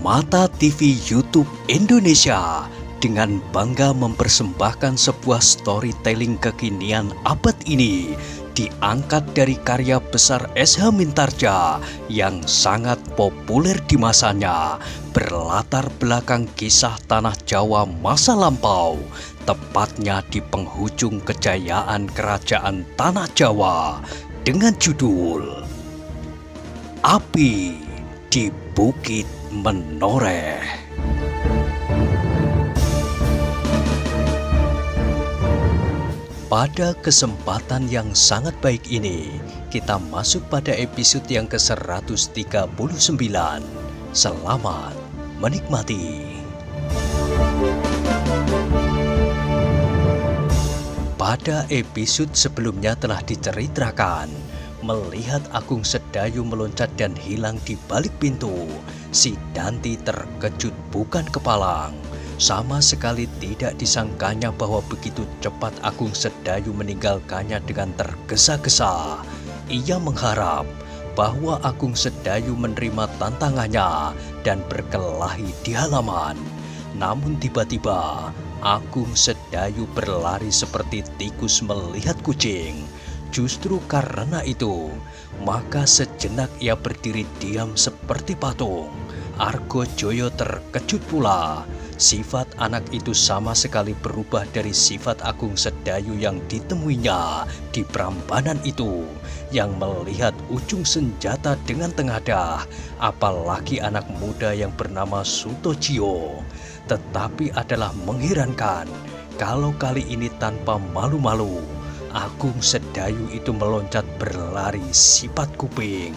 Mata TV YouTube Indonesia dengan bangga mempersembahkan sebuah storytelling kekinian abad ini diangkat dari karya besar S.H. Mintarja yang sangat populer di masanya, berlatar belakang kisah tanah Jawa masa lampau, tepatnya di penghujung kejayaan kerajaan tanah Jawa dengan judul Api di Bukit Menoreh. Pada kesempatan yang sangat baik ini, kita masuk pada episode yang ke-139. Selamat menikmati. Pada episode sebelumnya telah diceritakan, melihat Agung Sedayu meloncat dan hilang di balik pintu, si Danti terkejut bukan kepalang. Sama sekali tidak disangkanya bahwa begitu cepat Agung Sedayu meninggalkannya dengan tergesa-gesa. Ia mengharap bahwa Agung Sedayu menerima tantangannya dan berkelahi di halaman. Namun tiba-tiba Agung Sedayu berlari seperti tikus melihat kucing. Justru karena itu, maka sejenak ia berdiri diam seperti patung. Argojoyo terkejut pula. Sifat anak itu sama sekali berubah dari sifat Agung Sedayu yang ditemuinya di Prambanan itu, yang melihat ujung senjata dengan tengadah, apalagi anak muda yang bernama Sutojio. Tetapi adalah mengherankan, kalau kali ini tanpa malu-malu, Agung Sedayu itu meloncat berlari sifat kuping.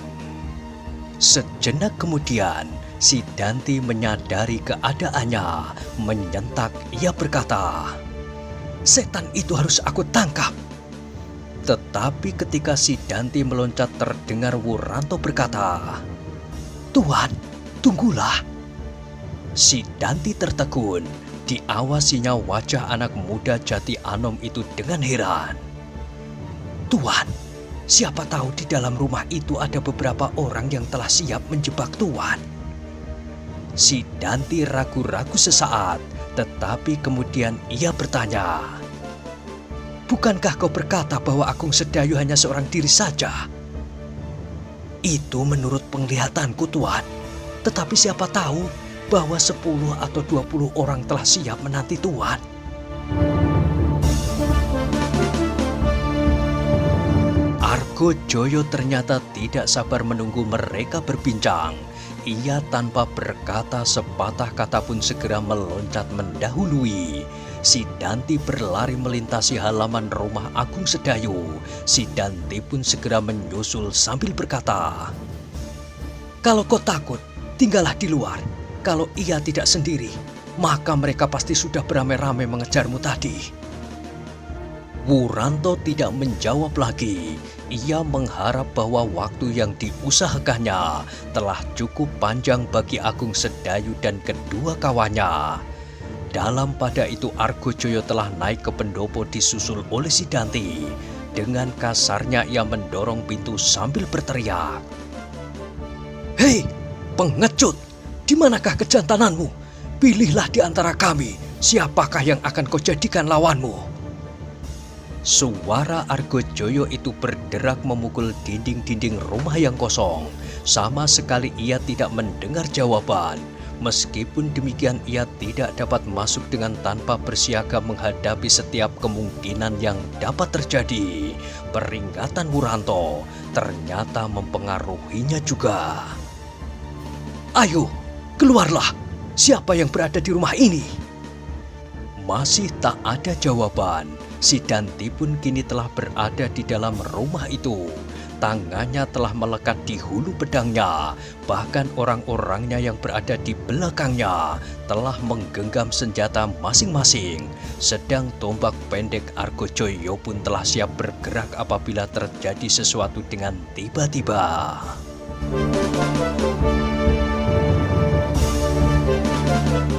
Sejenak kemudian, si Danti menyadari keadaannya, menyentak. Ia berkata, "Setan itu harus aku tangkap." Tetapi ketika si Danti meloncat terdengar Wuranto berkata, "Tuan, tunggulah." Si Danti tertegun, diawasinya wajah anak muda Jati Anom itu dengan heran. "Tuan, siapa tahu di dalam rumah itu ada beberapa orang yang telah siap menjebak Tuan." Si Danti ragu-ragu sesaat, tetapi kemudian ia bertanya, "Bukankah kau berkata bahwa Agung Sedayu hanya seorang diri saja?" "Itu menurut penglihatanku, Tuan. Tetapi siapa tahu bahwa 10 atau 20 orang telah siap menanti Tuan." Argojoyo ternyata tidak sabar menunggu mereka berbincang. Ia tanpa berkata sepatah kata pun segera meloncat mendahului. Si Danti berlari melintasi halaman rumah Agung Sedayu. Si Danti pun segera menyusul sambil berkata, "Kalau kau takut, tinggallah di luar. Kalau ia tidak sendiri, maka mereka pasti sudah beramai-ramai mengejarmu tadi." Wuranto tidak menjawab lagi. Ia mengharap bahwa waktu yang diusahakannya telah cukup panjang bagi Agung Sedayu dan kedua kawannya. Dalam pada itu Argojoyo telah naik ke pendopo disusul oleh si Danti. Dengan kasarnya ia mendorong pintu sambil berteriak, "Hei, pengecut! Di manakah kejantananmu? Pilihlah di antara kami, siapakah yang akan kau jadikan lawanmu?" Suara Argojoyo itu berderak memukul dinding-dinding rumah yang kosong. Sama sekali ia tidak mendengar jawaban. Meskipun demikian ia tidak dapat masuk dengan tanpa bersiaga menghadapi setiap kemungkinan yang dapat terjadi. Peringatan Wuranto ternyata mempengaruhinya juga. "Ayo, keluarlah. Siapa yang berada di rumah ini?" Masih tak ada jawaban. Si Danti pun kini telah berada di dalam rumah itu. Tangannya telah melekat di hulu pedangnya. Bahkan orang-orangnya yang berada di belakangnya telah menggenggam senjata masing-masing. Sedang tombak pendek Argojoyo pun telah siap bergerak apabila terjadi sesuatu dengan tiba-tiba.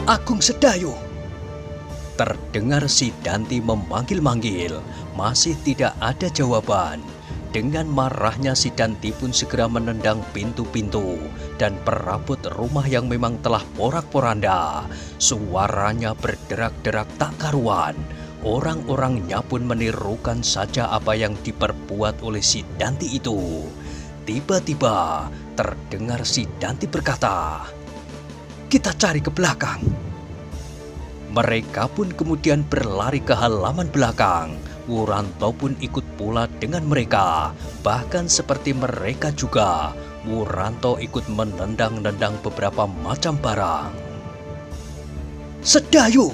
"Agung Sedayu!" Terdengar si Danti memanggil-manggil, masih tidak ada jawaban. Dengan marahnya si Danti pun segera menendang pintu-pintu dan perabot rumah yang memang telah porak-poranda. Suaranya berderak-derak tak karuan. Orang-orangnya pun menirukan saja apa yang diperbuat oleh si Danti itu. Tiba-tiba terdengar si Danti berkata, "Kita cari ke belakang." Mereka pun kemudian berlari ke halaman belakang. Wuranto pun ikut pula dengan mereka. Bahkan seperti mereka juga, Wuranto ikut menendang-nendang beberapa macam barang. "Sedayu!"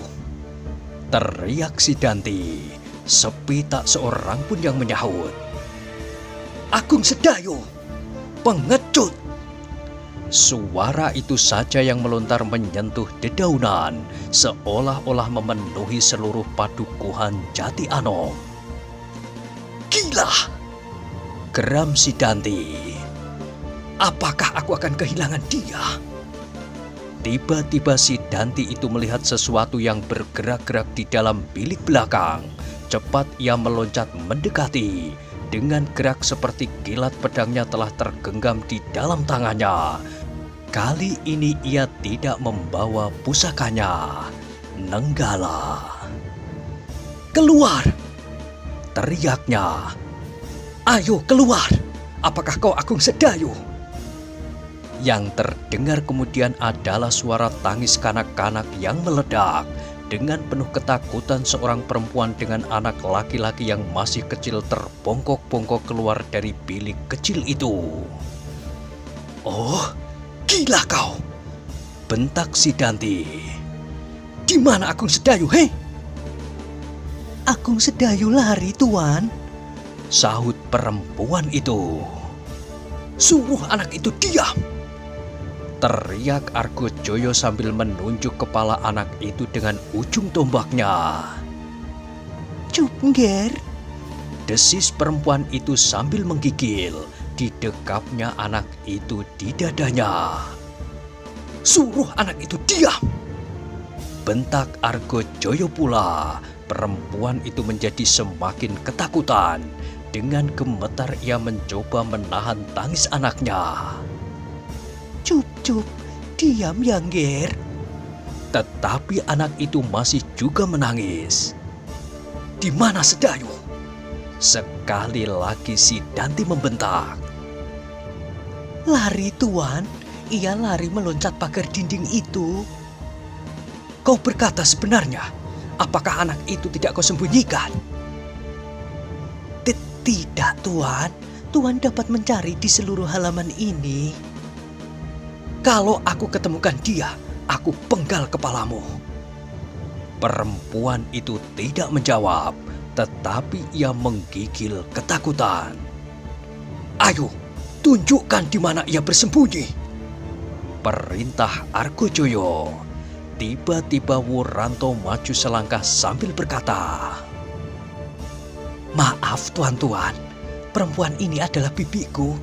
teriak si Danti. Sepi tak seorang pun yang menyahut. "Agung Sedayu! Pengecut!" Suara itu saja yang melontar menyentuh dedaunan, seolah-olah memenuhi seluruh padukuhan Jati Anom. "Gila!" geram si Danti. "Apakah aku akan kehilangan dia?" Tiba-tiba si Danti itu melihat sesuatu yang bergerak-gerak di dalam bilik belakang. Cepat ia meloncat mendekati. Dengan gerak seperti kilat pedangnya telah tergenggam di dalam tangannya. Kali ini ia tidak membawa pusakanya, Nenggala. "Keluar!" teriaknya. "Ayo keluar! Apakah kau Agung Sedayu?" Yang terdengar kemudian adalah suara tangis kanak-kanak yang meledak. Dengan penuh ketakutan seorang perempuan dengan anak laki-laki yang masih kecil terbongkok-bongkok keluar dari bilik kecil itu. "Oh, gila kau!" bentak si Danti. "Di mana Agung Sedayu, hei?" "Agung Sedayu lari, Tuan," sahut perempuan itu. "Suruh anak itu diam!" teriak Argojoyo sambil menunjuk kepala anak itu dengan ujung tombaknya. "Cup, Ngger," desis perempuan itu sambil menggigil. Didekapnya anak itu di dadanya. "Suruh anak itu diam!" bentak Argojoyo pula. Perempuan itu menjadi semakin ketakutan. Dengan gemetar ia mencoba menahan tangis anaknya. "Cup, diam ya, Ngger." Tetapi anak itu masih juga menangis. "Di mana Sedayu?" sekali lagi si Danti membentak. "Lari, Tuan. Ia lari meloncat pagar dinding itu." "Kau berkata sebenarnya. Apakah anak itu tidak kau sembunyikan?" "Tidak, Tuan. Tuan dapat mencari di seluruh halaman ini." "Kalau aku ketemukan dia, aku penggal kepalamu." Perempuan itu tidak menjawab, tetapi ia menggigil ketakutan. "Ayo, tunjukkan di mana ia bersembunyi," perintah Argojoyo. Tiba-tiba Wuranto maju selangkah sambil berkata, "Maaf tuan-tuan, perempuan ini adalah bibiku.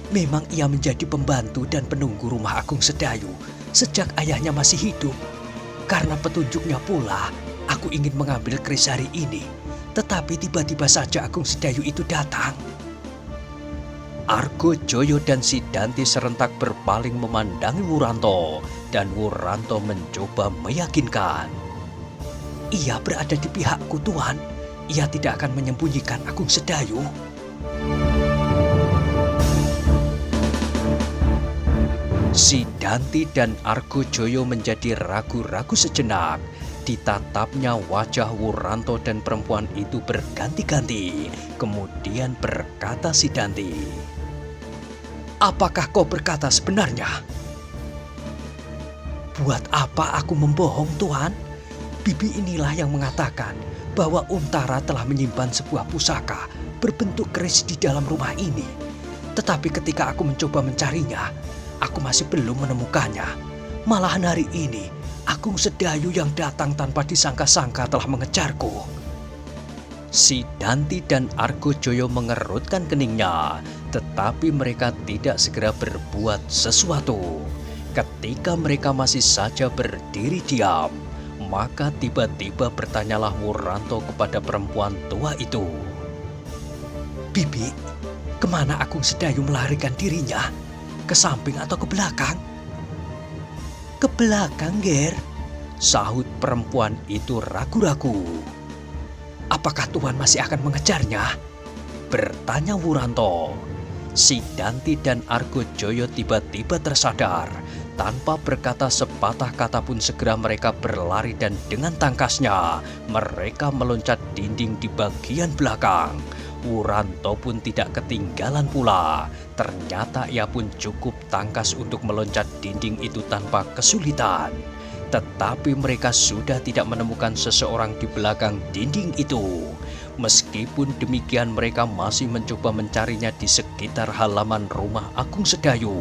Memang ia menjadi pembantu dan penunggu rumah Agung Sedayu sejak ayahnya masih hidup. Karena petunjuknya pula, aku ingin mengambil keris hari ini. Tetapi tiba-tiba saja Agung Sedayu itu datang." Argojoyo dan si Danti serentak berpaling memandangi Wuranto. Dan Wuranto mencoba meyakinkan. "Ia berada di pihakku, Tuan. Ia tidak akan menyembunyikan Agung Sedayu." Si Danti dan Argojoyo menjadi ragu-ragu sejenak. Ditatapnya wajah Wuranto dan perempuan itu berganti-ganti. Kemudian berkata si Danti, "Apakah kau berkata sebenarnya?" "Buat apa aku membohong, Tuan? Bibi inilah yang mengatakan bahwa Untara telah menyimpan sebuah pusaka berbentuk keris di dalam rumah ini. Tetapi ketika aku mencoba mencarinya, aku masih belum menemukannya. Malahan hari ini, Agung Sedayu yang datang tanpa disangka-sangka telah mengejarku." Si Danti dan Argojoyo mengerutkan keningnya, tetapi mereka tidak segera berbuat sesuatu. Ketika mereka masih saja berdiri diam, maka tiba-tiba bertanyalah Wuranto kepada perempuan tua itu, "Bibi, Kemana Agung Sedayu melarikan dirinya? Ke samping atau ke belakang? Ke belakang, Ger, sahut perempuan itu ragu-ragu. Apakah Tuan masih akan mengejarnya? Bertanya Wuranto. Si Danti dan Argojoyo tiba-tiba tersadar. Tanpa berkata sepatah kata pun segera mereka berlari dan dengan tangkasnya mereka meloncat dinding di bagian belakang. Wuranto pun tidak ketinggalan pula. Ternyata ia pun cukup tangkas untuk meloncat dinding itu tanpa kesulitan. Tetapi mereka sudah tidak menemukan seseorang di belakang dinding itu. Meskipun demikian mereka masih mencoba mencarinya di sekitar halaman rumah Agung Sedayu.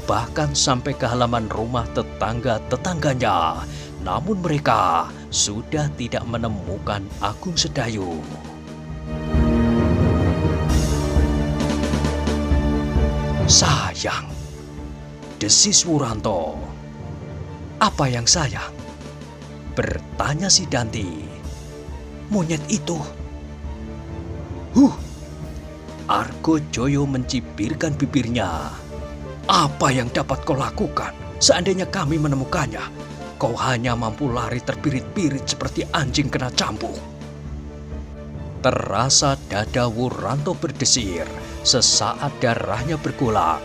Bahkan sampai ke halaman rumah tetangga-tetangganya. Namun mereka sudah tidak menemukan Agung Sedayu. Sayang, desis Wuranto. Apa yang sayang? Bertanya si Danti. Monyet itu. Argojoyo mencibirkan bibirnya. Apa yang dapat kau lakukan seandainya kami menemukannya? Kau hanya mampu lari terpirit-pirit seperti anjing kena cambuk. Terasa dada Wuranto berdesir. Sesaat darahnya bergolak.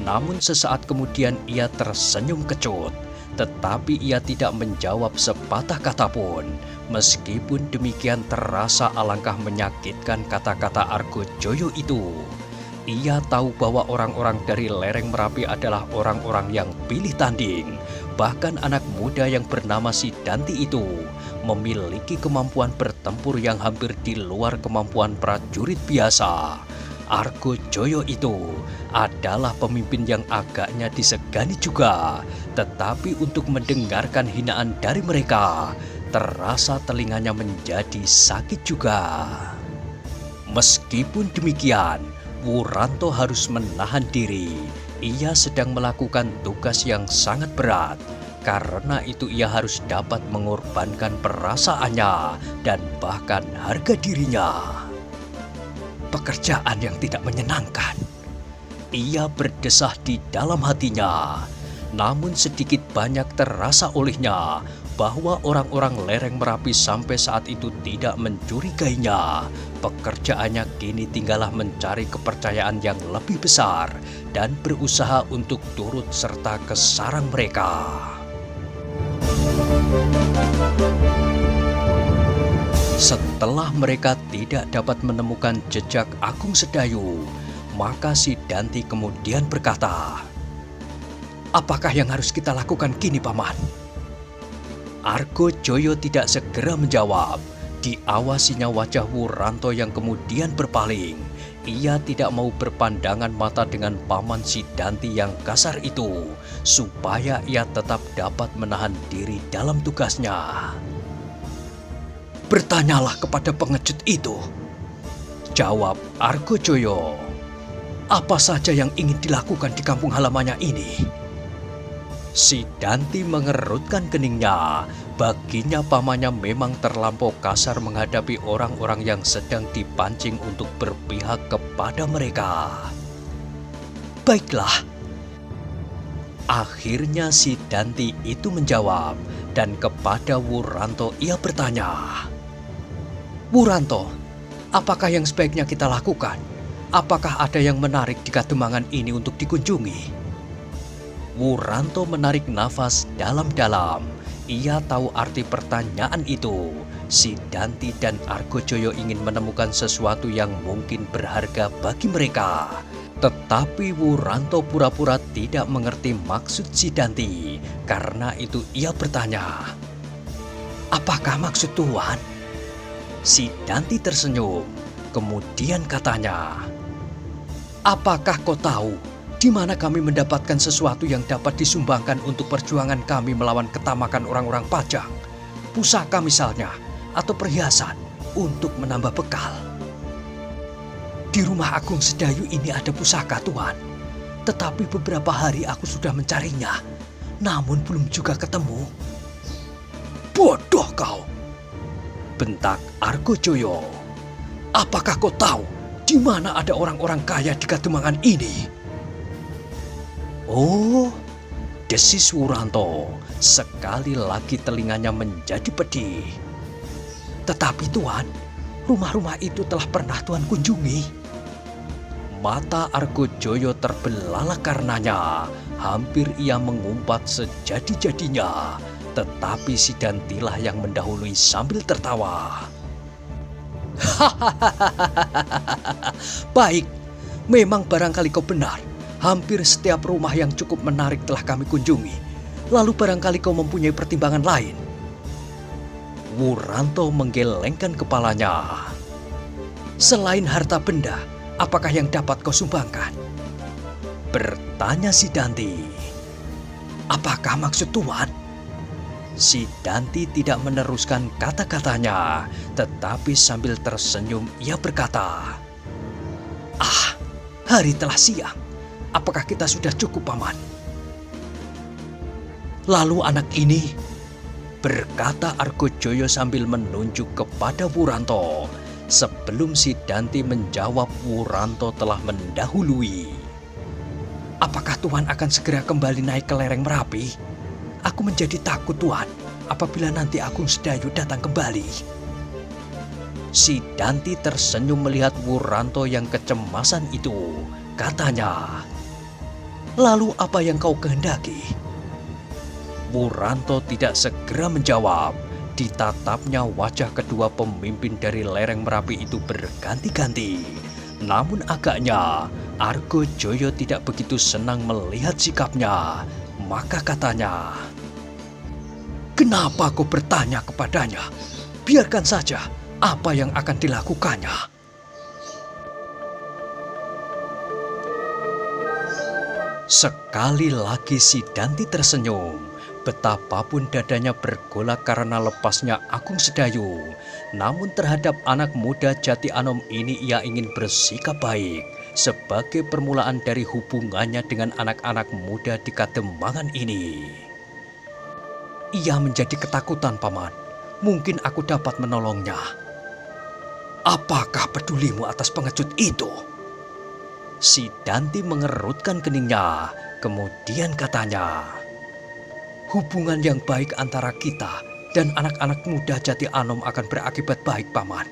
Namun sesaat kemudian ia tersenyum kecut. Tetapi ia tidak menjawab sepatah kata pun. Meskipun demikian terasa alangkah menyakitkan kata-kata Argojoyo itu. Ia tahu bahwa orang-orang dari lereng Merapi adalah orang-orang yang pilih tanding. Bahkan anak muda yang bernama si Danti itu memiliki kemampuan bertempur yang hampir di luar kemampuan prajurit biasa. Argojoyo itu adalah pemimpin yang agaknya disegani juga. Tetapi untuk mendengarkan hinaan dari mereka, terasa telinganya menjadi sakit juga. Meskipun demikian, Wuranto harus menahan diri. Ia sedang melakukan tugas yang sangat berat. Karena itu ia harus dapat mengorbankan perasaannya dan bahkan harga dirinya. Pekerjaan yang tidak menyenangkan. Ia berdesah di dalam hatinya. Namun sedikit banyak terasa olehnya bahwa orang-orang lereng Merapi sampai saat itu tidak mencurigainya. Pekerjaannya kini tinggallah mencari kepercayaan yang lebih besar dan berusaha untuk turut serta ke sarang mereka. Setelah mereka tidak dapat menemukan jejak Agung Sedayu, maka si Danti kemudian berkata, "Apakah yang harus kita lakukan kini, Paman?" Argojoyo tidak segera menjawab. Diawasinya wajah Wuranto yang kemudian berpaling. Ia tidak mau berpandangan mata dengan paman si Danti yang kasar itu, supaya ia tetap dapat menahan diri dalam tugasnya. "Bertanyalah kepada pengecut itu," jawab Argojoyo. "Apa saja yang ingin dilakukan di kampung halamannya ini?" Si Danti mengerutkan keningnya. Baginya pamannya memang terlampau kasar menghadapi orang-orang yang sedang dipancing untuk berpihak kepada mereka. "Baiklah." Akhirnya si Danti itu menjawab, dan kepada Wuranto ia bertanya, "Wuranto, apakah yang sebaiknya kita lakukan? Apakah ada yang menarik di Kademangan ini untuk dikunjungi?" Wuranto menarik nafas dalam-dalam. Ia tahu arti pertanyaan itu. Si Danti dan Argojoyo ingin menemukan sesuatu yang mungkin berharga bagi mereka. Tetapi Wuranto pura-pura tidak mengerti maksud si Danti. Karena itu ia bertanya, "Apakah maksud Tuan?" Si Danti tersenyum. Kemudian katanya, "Apakah kau tahu di mana kami mendapatkan sesuatu yang dapat disumbangkan untuk perjuangan kami melawan ketamakan orang-orang Pajang? Pusaka misalnya, atau perhiasan untuk menambah bekal." "Di rumah Agung Sedayu ini ada pusaka, Tuan. Tetapi beberapa hari aku sudah mencarinya, namun belum juga ketemu." "Bodoh kau!" bentak Argojoyo. "Apakah kau tahu Di mana ada orang-orang kaya di Kademangan ini? Oh, desis Wuranto. Sekali lagi telinganya menjadi pedih. Tetapi Tuan, rumah-rumah itu telah pernah Tuan kunjungi. Mata Argojoyo terbelalak karenanya. Hampir ia mengumpat sejadi-jadinya. Tetapi si Dantilah yang mendahului sambil tertawa. Baik, memang barangkali kau benar. Hampir setiap rumah yang cukup menarik telah kami kunjungi. Lalu barangkali kau mempunyai pertimbangan lain. Wuranto menggelengkan kepalanya. Selain harta benda, apakah yang dapat kau sumbangkan? Bertanya si Danti. Apakah maksud Tuan? Si Danti tidak meneruskan kata-katanya, tetapi sambil tersenyum ia berkata, "Ah, hari telah siang. Apakah kita sudah cukup, Paman?" Lalu anak ini, berkata Argojoyo sambil menunjuk kepada Wuranto. Sebelum si Danti menjawab, Wuranto telah mendahului. Apakah Tuan akan segera kembali naik ke lereng Merapi? Aku menjadi takut Tuan, apabila nanti Agung Sedayu datang kembali. Si Danti tersenyum melihat Wuranto yang kecemasan itu. Katanya, "Lalu apa yang kau kehendaki?" Wuranto tidak segera menjawab. Ditatapnya wajah kedua pemimpin dari lereng Merapi itu berganti-ganti. Namun agaknya Argojoyo tidak begitu senang melihat sikapnya. Maka katanya, "Kenapa kau bertanya kepadanya? Biarkan saja apa yang akan dilakukannya." Sekali lagi si Danti tersenyum. Betapapun dadanya bergolak karena lepasnya Agung Sedayu, namun terhadap anak muda Jati Anom ini ia ingin bersikap baik sebagai permulaan dari hubungannya dengan anak-anak muda di Kademangan ini. Ia menjadi ketakutan, Paman. Mungkin aku dapat menolongnya. Apakah pedulimu atas pengecut itu? Si Danti mengerutkan keningnya, kemudian katanya, "Hubungan yang baik antara kita dan anak-anak muda Jati Anom akan berakibat baik, Paman."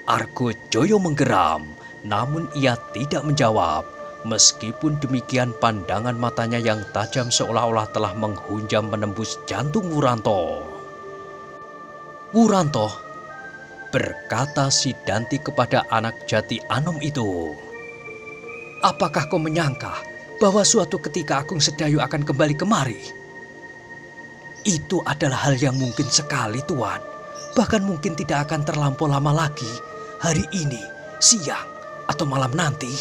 Argojoyo menggeram, namun ia tidak menjawab. Meskipun demikian pandangan matanya yang tajam seolah-olah telah menghunjam menembus jantung Wuranto. "Wuranto," berkata si Danti kepada anak Jati Anom itu, "apakah kau menyangka bahwa suatu ketika Agung Sedayu akan kembali kemari?" "Itu adalah hal yang mungkin sekali, Tuan. Bahkan mungkin tidak akan terlampau lama lagi, hari ini, siang, atau malam nanti."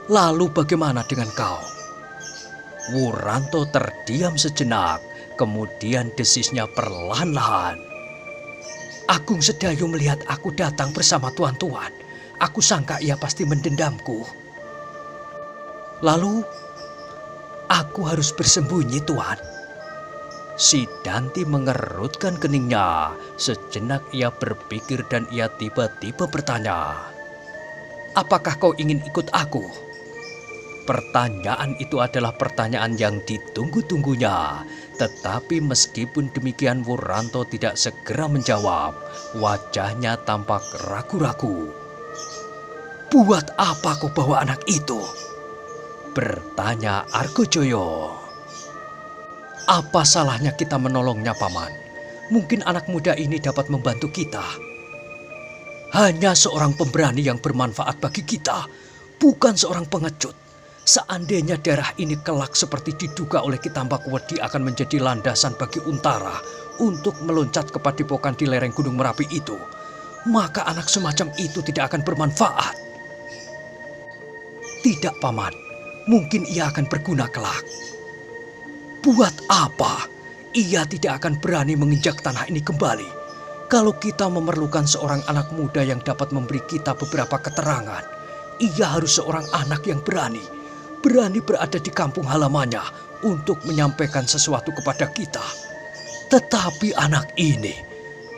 "Lalu bagaimana dengan kau?" Wuranto terdiam sejenak, kemudian desisnya perlahan-lahan. "Agung Sedayu melihat aku datang bersama tuan-tuan. Aku sangka ia pasti mendendamku. Lalu, aku harus bersembunyi, Tuan." Si Danti mengerutkan keningnya. Sejenak ia berpikir dan ia tiba-tiba bertanya, "Apakah kau ingin ikut aku?" Pertanyaan itu adalah pertanyaan yang ditunggu-tunggunya. Tetapi meskipun demikian Wuranto tidak segera menjawab. Wajahnya tampak ragu-ragu. "Buat apa kau bawa anak itu?" bertanya Argojoyo. "Apa salahnya kita menolongnya, Paman? Mungkin anak muda ini dapat membantu kita. Hanya seorang pemberani yang bermanfaat bagi kita, bukan seorang pengecut. Seandainya daerah ini kelak seperti diduga oleh Kitambak Wedi akan menjadi landasan bagi Untara untuk meloncat ke padepokan di lereng Gunung Merapi itu, maka anak semacam itu tidak akan bermanfaat." "Tidak, Paman. Mungkin ia akan berguna kelak." "Buat apa? Ia tidak akan berani menginjak tanah ini kembali. Kalau kita memerlukan seorang anak muda yang dapat memberi kita beberapa keterangan, ia harus seorang anak yang berani berada di kampung halamannya untuk menyampaikan sesuatu kepada kita. Tetapi anak ini,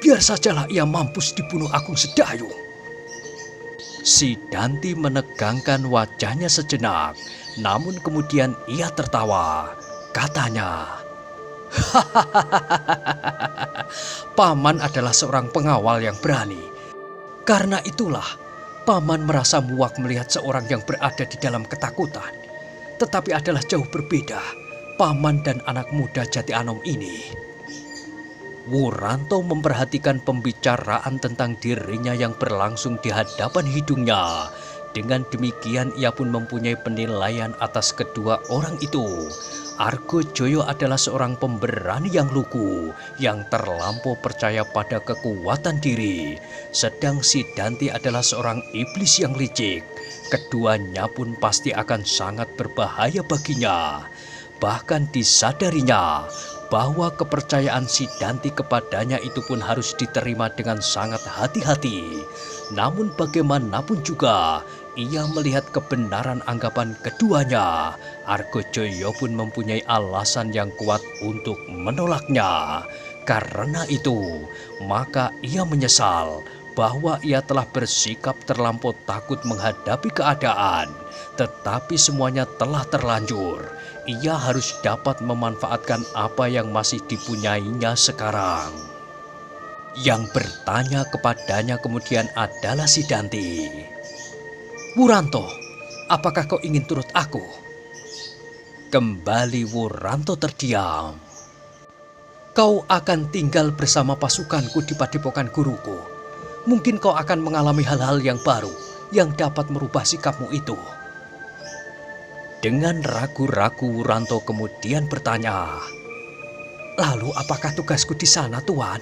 biar sajalah ia mampus dibunuh Agung Sedayu." Si Danti menegangkan wajahnya sejenak, namun kemudian ia tertawa. Katanya, "Paman adalah seorang pengawal yang berani. Karena itulah, Paman merasa muak melihat seorang yang berada di dalam ketakutan. Tetapi adalah jauh berbeda, Paman dan anak muda Jati Anom ini." Wuranto memperhatikan pembicaraan tentang dirinya yang berlangsung di hadapan hidungnya. Dengan demikian ia pun mempunyai penilaian atas kedua orang itu. Argojoyo adalah seorang pemberani yang lugu, yang terlampau percaya pada kekuatan diri. Sedang si Danti adalah seorang iblis yang licik. Keduanya pun pasti akan sangat berbahaya baginya. Bahkan disadarinya bahwa kepercayaan si Danti kepadanya itu pun harus diterima dengan sangat hati-hati. Namun bagaimanapun juga, ia melihat kebenaran anggapan keduanya. Argojoyo pun mempunyai alasan yang kuat untuk menolaknya. Karena itu, maka ia menyesal bahwa ia telah bersikap terlampau takut menghadapi keadaan. Tetapi semuanya telah terlanjur. Ia harus dapat memanfaatkan apa yang masih dipunyainya sekarang. Yang bertanya kepadanya kemudian adalah si Danti. "Wuranto, apakah kau ingin turut aku?" Kembali Wuranto terdiam. "Kau akan tinggal bersama pasukanku di padepokan guruku. Mungkin kau akan mengalami hal-hal yang baru yang dapat merubah sikapmu itu." Dengan ragu-ragu Wuranto kemudian bertanya, "Lalu apakah tugasku di sana, Tuan?"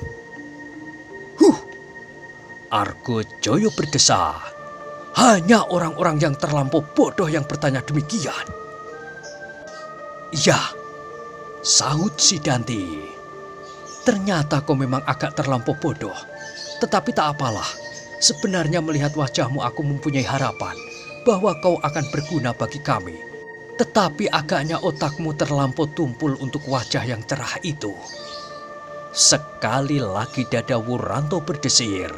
Argojoyo berdesah. "Hanya orang-orang yang terlampau bodoh yang bertanya demikian." "Ya," sahut si Danti. "Ternyata kau memang agak terlampau bodoh. Tetapi tak apalah. Sebenarnya melihat wajahmu aku mempunyai harapan bahwa kau akan berguna bagi kami. Tetapi agaknya otakmu terlampau tumpul untuk wajah yang cerah itu." Sekali lagi dada Wuranto berdesir.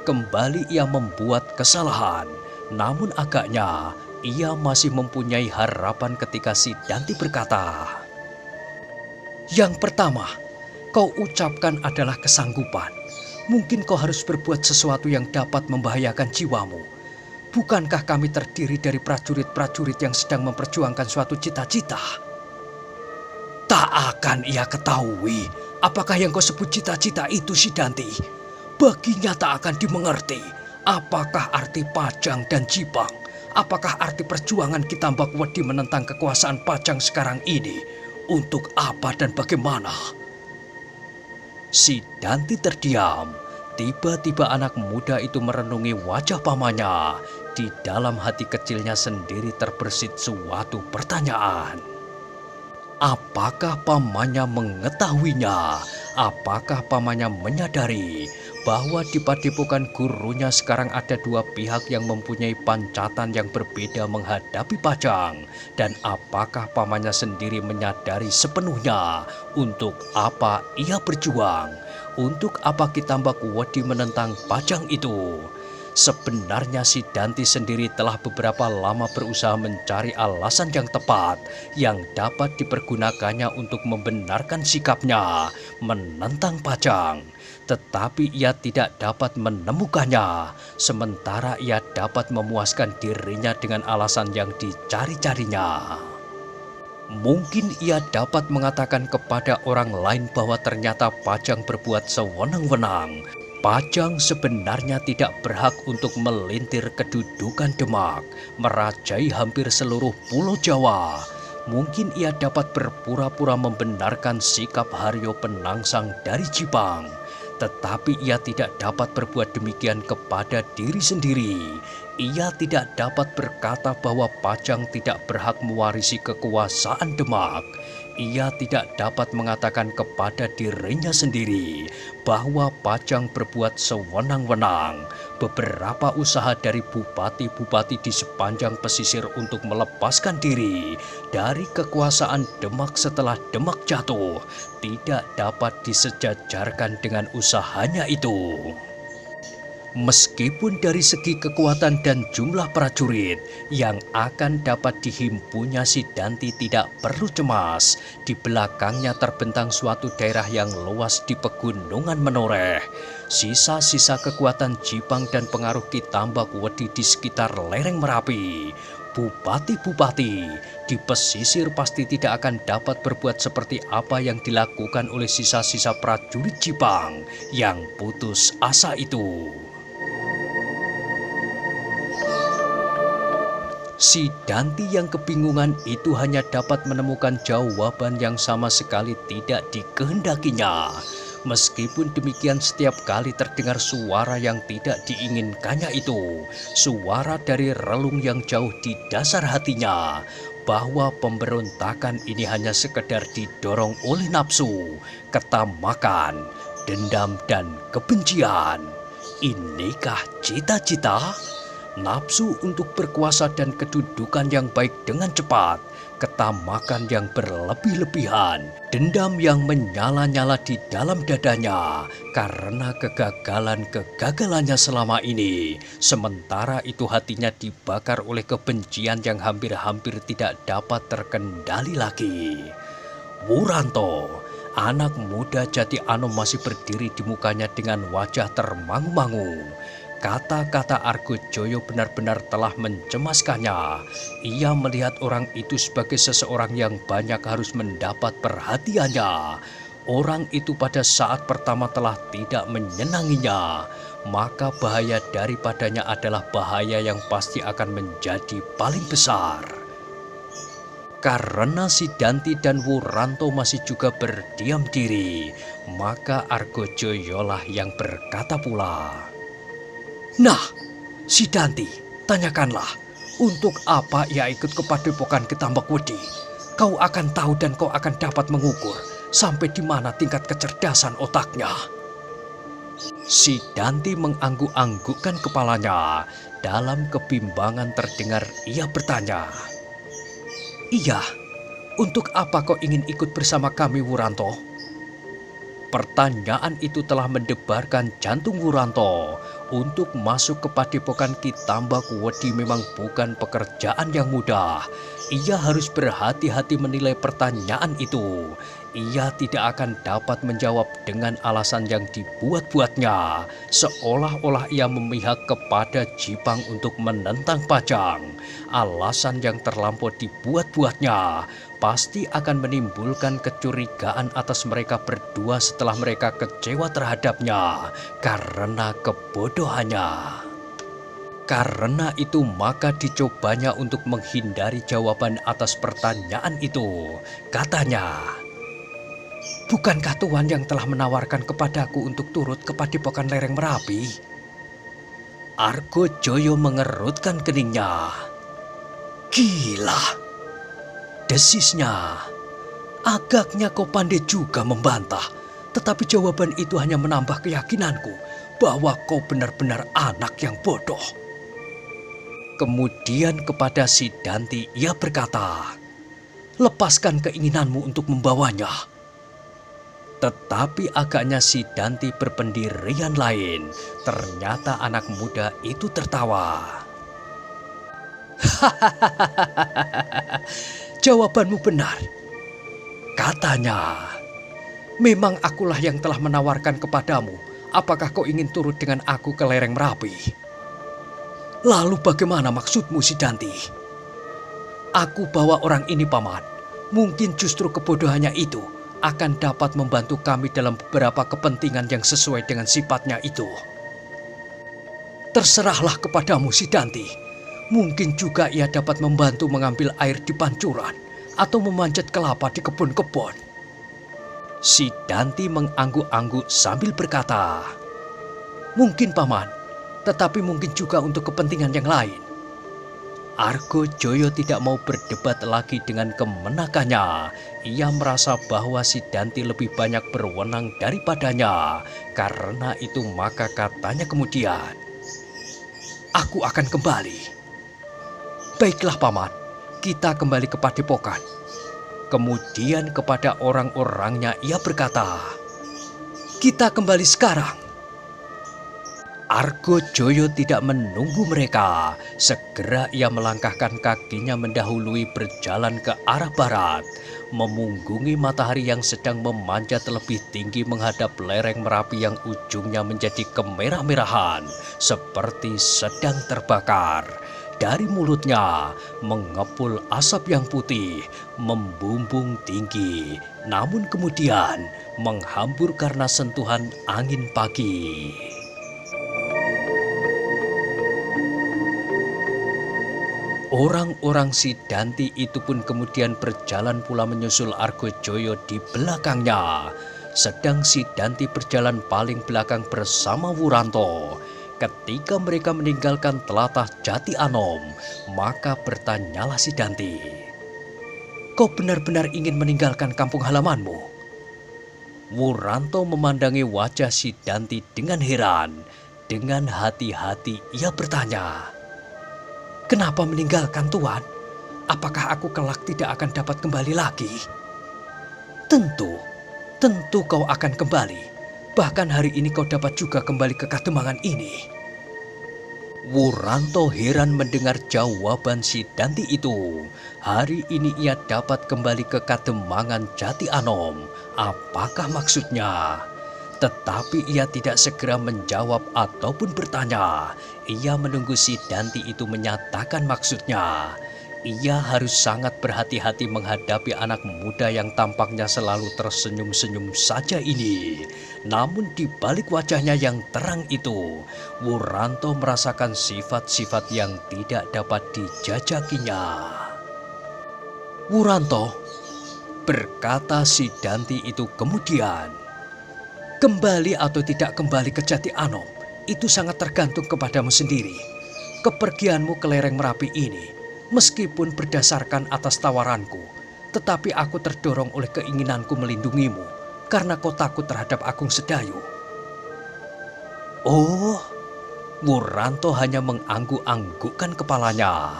Kembali ia membuat kesalahan. Namun agaknya ia masih mempunyai harapan ketika si Danti berkata, "Yang pertama, kau ucapkan adalah kesanggupan. Mungkin kau harus berbuat sesuatu yang dapat membahayakan jiwamu. Bukankah kami terdiri dari prajurit-prajurit yang sedang memperjuangkan suatu cita-cita?" "Tak akan ia ketahui apakah yang kau sebut cita-cita itu, si Danti. Baginya tak akan dimengerti apakah arti Pajang dan Jipang. Apakah arti perjuangan Kitambak Wedi menentang kekuasaan Pajang sekarang ini. Untuk apa dan bagaimana?" Si Danti terdiam. Tiba-tiba anak muda itu merenungi wajah pamannya. Di dalam hati kecilnya sendiri terbersit suatu pertanyaan. Apakah pamannya mengetahuinya? Apakah pamannya menyadari bahwa di padepokan gurunya sekarang ada dua pihak yang mempunyai pancatan yang berbeda menghadapi Pajang? Dan apakah pamannya sendiri menyadari sepenuhnya untuk apa ia berjuang? Untuk apa Kitambak Wedi menentang Pajang itu? Sebenarnya si Danti sendiri telah beberapa lama berusaha mencari alasan yang tepat yang dapat dipergunakannya untuk membenarkan sikapnya menentang Pajang. Tetapi ia tidak dapat menemukannya, sementara ia dapat memuaskan dirinya dengan alasan yang dicari-carinya. Mungkin ia dapat mengatakan kepada orang lain bahwa ternyata Pajang berbuat sewenang-wenang. Pajang sebenarnya tidak berhak untuk melintir kedudukan Demak, merajai hampir seluruh pulau Jawa. Mungkin ia dapat berpura-pura membenarkan sikap Haryo Penangsang dari Jipang. Tetapi ia tidak dapat berbuat demikian kepada diri sendiri. Ia tidak dapat berkata bahwa Pajang tidak berhak mewarisi kekuasaan Demak. Ia tidak dapat mengatakan kepada dirinya sendiri bahwa Pajang berbuat sewenang-wenang. Beberapa usaha dari bupati-bupati di sepanjang pesisir untuk melepaskan diri dari kekuasaan Demak setelah Demak jatuh tidak dapat disejajarkan dengan usahanya itu. Meskipun dari segi kekuatan dan jumlah prajurit yang akan dapat dihimpunnya si Danti tidak perlu cemas. Di belakangnya terbentang suatu daerah yang luas di pegunungan menoreh. Sisa-sisa kekuatan Jipang dan pengaruh Ki Tambak Wedi di sekitar lereng Merapi. Bupati-bupati di pesisir pasti tidak akan dapat berbuat seperti apa yang dilakukan oleh sisa-sisa prajurit Jipang yang putus asa itu. Si Danti yang kebingungan itu hanya dapat menemukan jawaban yang sama sekali tidak dikehendakinya. Meskipun demikian, setiap kali terdengar suara yang tidak diinginkannya itu, suara dari relung yang jauh di dasar hatinya, bahwa pemberontakan ini hanya sekedar didorong oleh nafsu, ketamakan, dendam, dan kebencian. Inikah cita-cita? Nafsu untuk berkuasa dan kedudukan yang baik dengan cepat, ketamakan yang berlebih-lebihan, dendam yang menyala-nyala di dalam dadanya karena kegagalannya selama ini. Sementara itu hatinya dibakar oleh kebencian yang hampir-hampir tidak dapat terkendali lagi. Wuranto, anak muda Jati Anom, masih berdiri di mukanya dengan wajah termangu-mangu. Kata-kata Argojoyo benar-benar telah mencemaskannya. Ia melihat orang itu sebagai seseorang yang banyak harus mendapat perhatiannya. Orang itu pada saat pertama telah tidak menyenanginya, maka bahaya daripadanya adalah bahaya yang pasti akan menjadi paling besar. Karena si Danti dan Wuranto masih juga berdiam diri, maka Argojoyolah yang berkata pula, "Nah, si Danti, tanyakanlah, untuk apa ia ikut ke padepokan Ki Tambak Wedi? Kau akan tahu dan kau akan dapat mengukur sampai di mana tingkat kecerdasan otaknya." Si Danti mengangguk-anggukkan kepalanya. Dalam kebimbangan terdengar ia bertanya, "Iya, untuk apa kau ingin ikut bersama kami, Wuranto?" Pertanyaan itu telah mendebarkan jantung Wuranto. Untuk masuk ke padepokan Ki Tambak Wedi memang bukan pekerjaan yang mudah. Ia harus berhati-hati menilai pertanyaan itu. Ia tidak akan dapat menjawab dengan alasan yang dibuat-buatnya, seolah-olah ia memihak kepada Jipang untuk menentang Pajang. Alasan yang terlampau dibuat-buatnya pasti akan menimbulkan kecurigaan atas mereka berdua setelah mereka kecewa terhadapnya karena kebodohannya. Karena itu maka dicobanya untuk menghindari jawaban atas pertanyaan itu. Katanya, "Bukankah Tuan yang telah menawarkan kepadaku untuk turut ke padepokan lereng Merapi?" Argojoyo mengerutkan keningnya. "Gila," desisnya. "Agaknya kau pandai juga membantah, tetapi jawaban itu hanya menambah keyakinanku bahwa kau benar-benar anak yang bodoh." Kemudian kepada si Danti ia berkata, "Lepaskan keinginanmu untuk membawanya." Tetapi agaknya si Danti berpendirian lain. Ternyata anak muda itu tertawa. "Hahaha, jawabanmu benar," katanya. "Memang akulah yang telah menawarkan kepadamu. Apakah kau ingin turut dengan aku ke lereng Merapi?" "Lalu bagaimana maksudmu, si Danti?" "Aku bawa orang ini, Paman. Mungkin justru kebodohannya itu akan dapat membantu kami dalam beberapa kepentingan yang sesuai dengan sifatnya itu." "Terserahlah kepadamu, si Danti. Mungkin juga ia dapat membantu mengambil air di pancuran atau memanjat kelapa di kebun-kebun." Si Danti mengangguk-angguk sambil berkata, "Mungkin, Paman, tetapi mungkin juga untuk kepentingan yang lain." Argojoyo tidak mau berdebat lagi dengan kemenakannya. Ia merasa bahwa si Danti lebih banyak berwenang daripadanya. Karena itu maka katanya kemudian, "Aku akan kembali." "Baiklah, Paman, kita kembali ke padepokan." Kemudian kepada orang-orangnya ia berkata, "Kita kembali sekarang." Argojoyo tidak menunggu mereka. Segera ia melangkahkan kakinya mendahului berjalan ke arah barat, memunggungi matahari yang sedang memanjat lebih tinggi menghadap lereng Merapi yang ujungnya menjadi kemerah-merahan, seperti sedang terbakar. Dari mulutnya mengepul asap yang putih, membumbung tinggi, namun kemudian menghambur karena sentuhan angin pagi. Orang-orang Sidanti itu pun kemudian berjalan pula menyusul Argojoyo di belakangnya. Sedang Sidanti berjalan paling belakang bersama Wuranto. Ketika mereka meninggalkan telatah Jati Anom, maka bertanyalah Sidanti, "Kau benar-benar ingin meninggalkan kampung halamanmu?" Wuranto memandangi wajah Sidanti dengan heran. Dengan hati-hati ia bertanya, "Kenapa meninggalkan Tuan? Apakah aku kelak tidak akan dapat kembali lagi?" Tentu kau akan kembali. Bahkan hari ini kau dapat juga kembali ke Kademangan ini." Wuranto heran mendengar jawaban Sidanti itu. Hari ini ia dapat kembali ke Kademangan Jati Anom. Apakah maksudnya? Tetapi ia tidak segera menjawab ataupun bertanya. Ia menunggu Sidanti itu menyatakan maksudnya. Ia harus sangat berhati-hati menghadapi anak muda yang tampaknya selalu tersenyum-senyum saja ini. Namun di balik wajahnya yang terang itu, Wuranto merasakan sifat-sifat yang tidak dapat dijajakinya. "Wuranto," berkata Sidanti itu kemudian, "kembali atau tidak kembali ke Jati Anom, itu sangat tergantung kepadamu sendiri. Kepergianmu ke lereng Merapi ini, meskipun berdasarkan atas tawaranku, tetapi aku terdorong oleh keinginanku melindungimu, karena kau takut terhadap Agung Sedayu." "Oh," Wuranto hanya mengangguk-anggukkan kepalanya.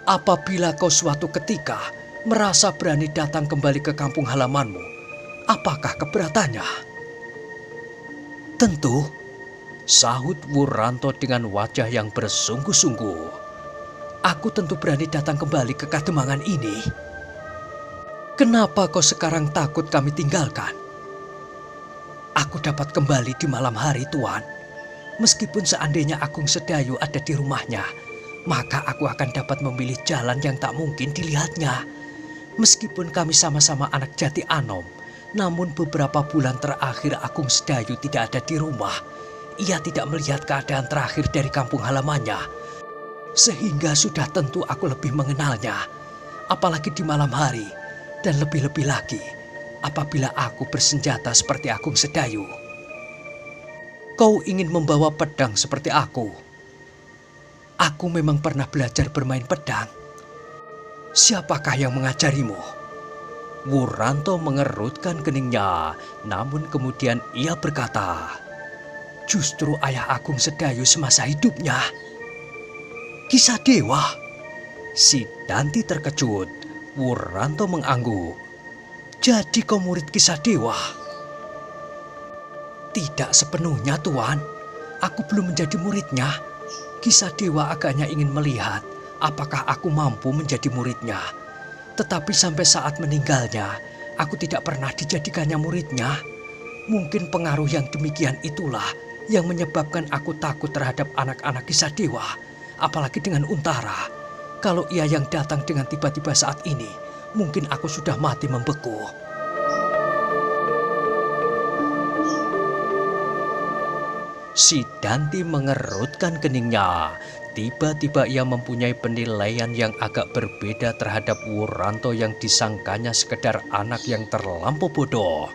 "Apabila kau suatu ketika merasa berani datang kembali ke kampung halamanmu, apakah keberatannya?" "Tentu," sahut Wuranto dengan wajah yang bersungguh-sungguh. "Aku tentu berani datang kembali ke Kademangan ini." "Kenapa kau sekarang takut kami tinggalkan?" "Aku dapat kembali di malam hari, Tuan. Meskipun seandainya Agung Sedayu ada di rumahnya, maka aku akan dapat memilih jalan yang tak mungkin dilihatnya. Meskipun kami sama-sama anak Jati Anom, namun beberapa bulan terakhir Agung Sedayu tidak ada di rumah. Ia tidak melihat keadaan terakhir dari kampung halamannya, sehingga sudah tentu aku lebih mengenalnya. Apalagi di malam hari, dan lebih-lebih lagi apabila aku bersenjata seperti Agung Sedayu." "Kau ingin membawa pedang seperti aku?" "Aku memang pernah belajar bermain pedang." "Siapakah yang mengajarimu?" Wuranto mengerutkan keningnya, namun kemudian ia berkata, "Justru ayah Agung Sedayu semasa hidupnya." "Kisah Dewa?" Sidanti terkejut. Wuranto mengangguk. "Jadi kau murid Kisah Dewa?" "Tidak sepenuhnya, Tuan. Aku belum menjadi muridnya. Kisah Dewa agaknya ingin melihat apakah aku mampu menjadi muridnya. Tetapi sampai saat meninggalnya, aku tidak pernah dijadikannya muridnya. Mungkin pengaruh yang demikian itulah yang menyebabkan aku takut terhadap anak-anak Kisah Dewa. Apalagi dengan Untara. Kalau ia yang datang dengan tiba-tiba saat ini, mungkin aku sudah mati membeku." Sidanti mengerutkan keningnya. Tiba-tiba ia mempunyai penilaian yang agak berbeda terhadap Wuranto yang disangkanya sekedar anak yang terlampau bodoh.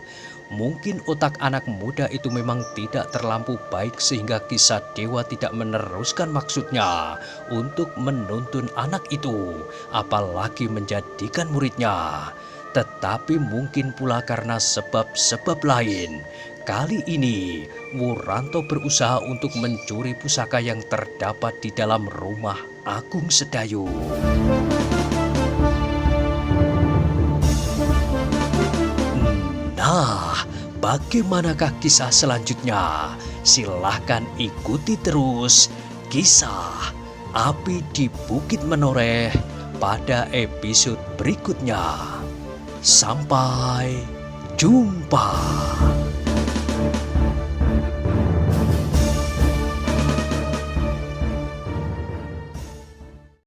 Mungkin otak anak muda itu memang tidak terlampau baik sehingga Kisah Dewa tidak meneruskan maksudnya untuk menuntun anak itu, apalagi menjadikan muridnya. Tetapi mungkin pula karena sebab-sebab lain. Kali ini Wuranto berusaha untuk mencuri pusaka yang terdapat di dalam rumah Agung Sedayu. Nah, bagaimanakah kisah selanjutnya? Silahkan ikuti terus kisah Api di Bukit Menoreh pada episode berikutnya. Sampai jumpa.